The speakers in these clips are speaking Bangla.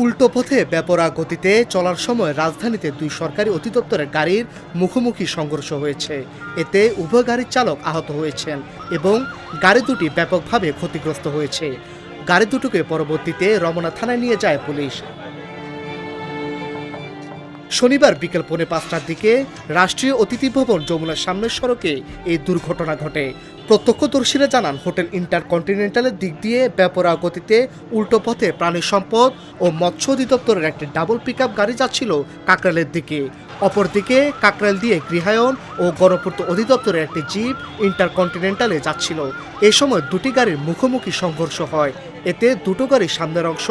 উল্টো পথে বেপরোয়া গতিতে চলার সময় রাজধানীতে দুই সরকারি অধিদপ্তরের গাড়ির মুখোমুখি সংঘর্ষ হয়েছে। এতে উভয় গাড়ির চালক আহত হয়েছেন এবং গাড়ি দুটি ব্যাপকভাবে ক্ষতিগ্রস্ত হয়েছে। গাড়ি দুটোকে পরবর্তীতে রমনা থানায় নিয়ে যায় পুলিশ। শনিবার বিকেল 4:45টার দিকে রাষ্ট্রীয় অতিথি ভবন যমুনার সামনের সড়কে এই দুর্ঘটনা ঘটে। প্রত্যক্ষদর্শীরা জানান, হোটেল ইন্টারকন্টিনেন্টালের দিক দিয়ে বেপরোয়া গতিতে উল্টো পথে প্রাণী সম্পদ ও মৎস্য অধিদপ্তরের একটি ডাবল পিকআপ গাড়ি যাচ্ছিল কাকরাইলের দিকে। অপরদিকে কাকরাইল দিয়ে গৃহায়ন ও গণপূর্ত অধিদপ্তরের একটি জিপ ইন্টারকন্টিনেন্টালে যাচ্ছিল। এ সময় দুটি গাড়ির মুখোমুখি সংঘর্ষ হয়। এতে দুটো গাড়ির সামনের অংশ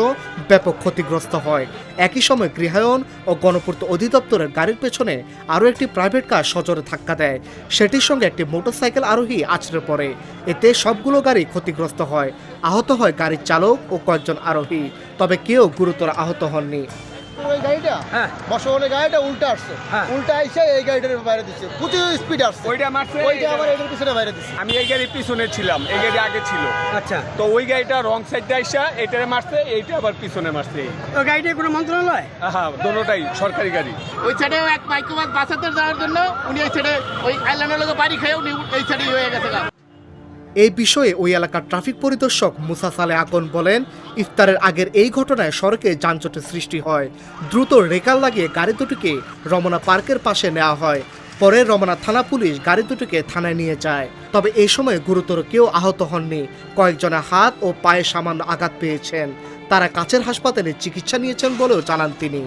ব্যাপক ক্ষতিগ্রস্ত হয়। একই সময় গৃহায়ন ও গণপূর্ত অধিদপ্তরের গাড়ির পেছনে আরও একটি প্রাইভেট কার সজোরে ধাক্কা দেয়। সেটির সঙ্গে একটি মোটরসাইকেল আরোহী আছড়ে পড়ে। এতে সবগুলো গাড়ি ক্ষতিগ্রস্ত হয়। আহত হয় গাড়ির চালক ও কয়েকজন আরোহী, তবে কেউ গুরুতর আহত হননি। ওই গাড়িটা বর্ষমানের গাড়িটা উল্টা আসছে, উল্টা এসে এই গাড়িটার বাইরে দিচ্ছে, প্রচুর স্পিড আসছে। ওইটা মারছে, ওইটা আবার এটার পিছনে বাইরে দিচ্ছে। আমি এই গাড়ির পিছনে ছিলাম, এই গাড়ি আগে ছিল। আচ্ছা, তো ওই গাড়িটা রং সাইডে আইসা এটারে মারছে, এইটা আবার পিছনে মারছে। ওই গাড়িটা কোনো মন্ত্রণালয়? হ্যাঁ, দোনোটাই সরকারি গাড়ি। ওই সাইডে এক মাইক্রোবাস বাসাতে যাওয়ার জন্য উনি এই সাইডে ওই আইল্যান্ডের লোক বাড়ি খেয়ে উনি এই সাইডে হয়ে গেছে। এই বিষয়ে ওই এলাকার ট্রাফিক পরিদর্শক মুসা সালে আকন বলেন, ইফতারের আগের এই ঘটনায় সড়কে যানজটের সৃষ্টি হয়। দ্রুত রেকাল লাগিয়ে গাড়ি দুটিকে রমনা পার্কের পাশে নেওয়া হয়। পরে রমনা থানা পুলিশ গাড়ি দুটিকে থানায় নিয়ে যায়। তবে এই সময় গুরুতর কেউ আহত হননি। কয়েকজনের হাত ও পায়ে সামান্য আঘাত পেয়েছেন। তারা কাছের হাসপাতালে চিকিৎসা নিয়েছেন বলেও জানান তিনি।